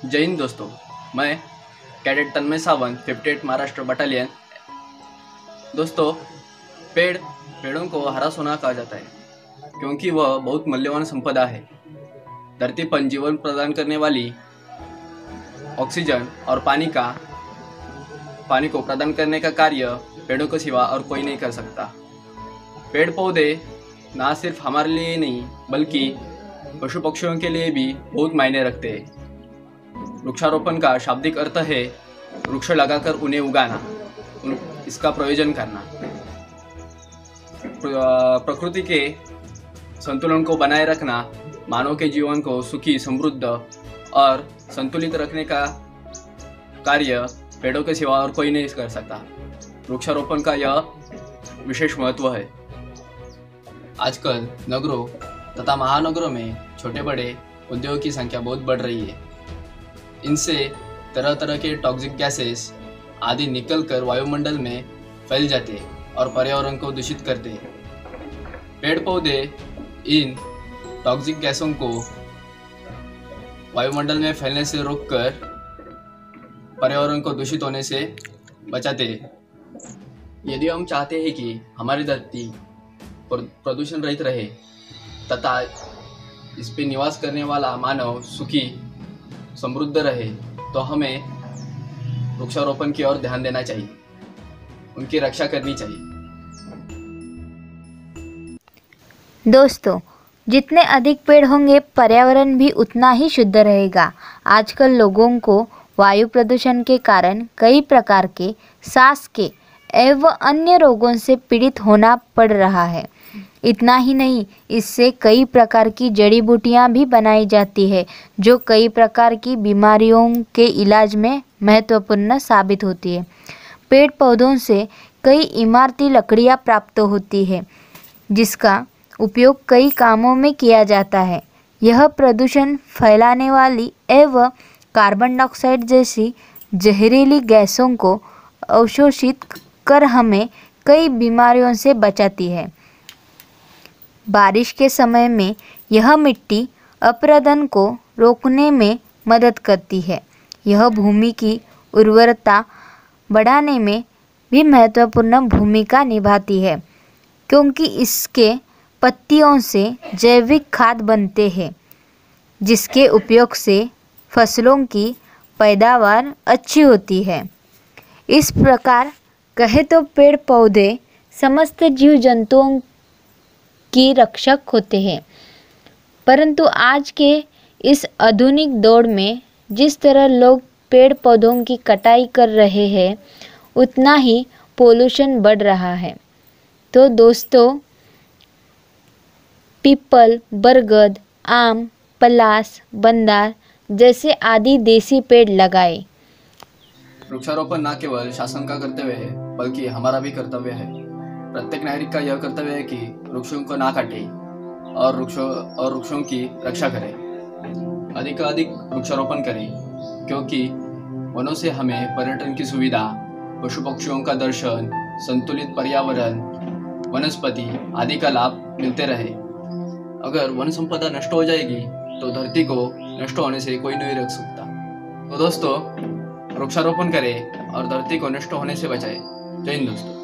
जय हिंद दोस्तों, मैं कैडेट तन्मय सावंत 58 महाराष्ट्र बटालियन। दोस्तों, पेड़ों को हरा सोना कहा जाता है क्योंकि वह बहुत मूल्यवान संपदा है। धरती पर जीवन प्रदान करने वाली ऑक्सीजन और पानी को प्रदान करने का कार्य पेड़ों के सिवा और कोई नहीं कर सकता। पेड़ पौधे ना सिर्फ हमारे लिए नहीं बल्कि पशु पक्षियों के लिए भी बहुत मायने रखते हैं। वृक्षारोपण का शाब्दिक अर्थ है वृक्ष लगाकर उन्हें उगाना, इसका प्रयोजन करना, प्रकृति के संतुलन को बनाए रखना, मानव के जीवन को सुखी, समृद्ध और संतुलित रखने का कार्य पेड़ों के सिवा और कोई नहीं कर सकता। वृक्षारोपण का यह विशेष महत्व है। आजकल नगरों तथा महानगरों में छोटे बड़े उद्योगों की संख्या बहुत बढ़ रही है। इनसे तरह तरह के टॉक्सिक गैसेस आदि निकलकर वायुमंडल में फैल जाते और पर्यावरण को दूषित करते। पेड़ पौधे इन टॉक्सिक गैसों को वायुमंडल में फैलने से रोककर पर्यावरण को दूषित होने से बचाते। यदि हम चाहते हैं कि हमारी धरती प्रदूषण रहित रहे तथा इस पे निवास करने वाला मानव सुखी समृद्ध रहे, तो हमें वृक्षारोपण की ओर ध्यान देना चाहिए, उनकी रक्षा करनी चाहिए। दोस्तों, जितने अधिक पेड़ होंगे पर्यावरण भी उतना ही शुद्ध रहेगा। आजकल लोगों को वायु प्रदूषण के कारण कई प्रकार के सांस के एवं अन्य रोगों से पीड़ित होना पड़ रहा है। इतना ही नहीं, इससे कई प्रकार की जड़ी बूटियां भी बनाई जाती है जो कई प्रकार की बीमारियों के इलाज में महत्वपूर्ण साबित होती है। पेड़ पौधों से कई इमारती लकड़ियां प्राप्त होती है जिसका उपयोग कई कामों में किया जाता है। यह प्रदूषण फैलाने वाली एवं कार्बन डाइऑक्साइड जैसी जहरीली गैसों को अवशोषित कर हमें कई बीमारियों से बचाती है। बारिश के समय में यह मिट्टी अपरदन को रोकने में मदद करती है। यह भूमि की उर्वरता बढ़ाने में भी महत्वपूर्ण भूमिका निभाती है क्योंकि इसके पत्तियों से जैविक खाद बनते हैं जिसके उपयोग से फसलों की पैदावार अच्छी होती है। इस प्रकार कहे तो पेड़ पौधे समस्त जीव जंतुओं की रक्षक होते हैं, परंतु आज के इस आधुनिक दौर में जिस तरह लोग पेड़ पौधों की कटाई कर रहे हैं उतना ही पोल्यूशन बढ़ रहा है। तो दोस्तों, पीपल, बरगद, आम, पलास, बंदार जैसे आदि देसी पेड़ लगाए। वृक्षारोपण न केवल शासन का कर्तव्य है बल्कि हमारा भी कर्तव्य है। प्रत्येक नागरिक का यह कर्तव्य है कि वृक्षों को ना काटे और वृक्षों की रक्षा करें। अधिक वृक्षारोपण करें क्योंकि वनों से हमें पर्यटन की सुविधा, पशु पक्षियों का दर्शन, संतुलित पर्यावरण, वनस्पति आदि का लाभ मिलते रहे। अगर वन संपदा नष्ट हो जाएगी तो धरती को नष्ट होने से कोई नहीं रोक सकता। तो दोस्तों, वृक्षारोपण करें और धरती को नष्ट होने से बचाएं। जय हिंद दोस्तों।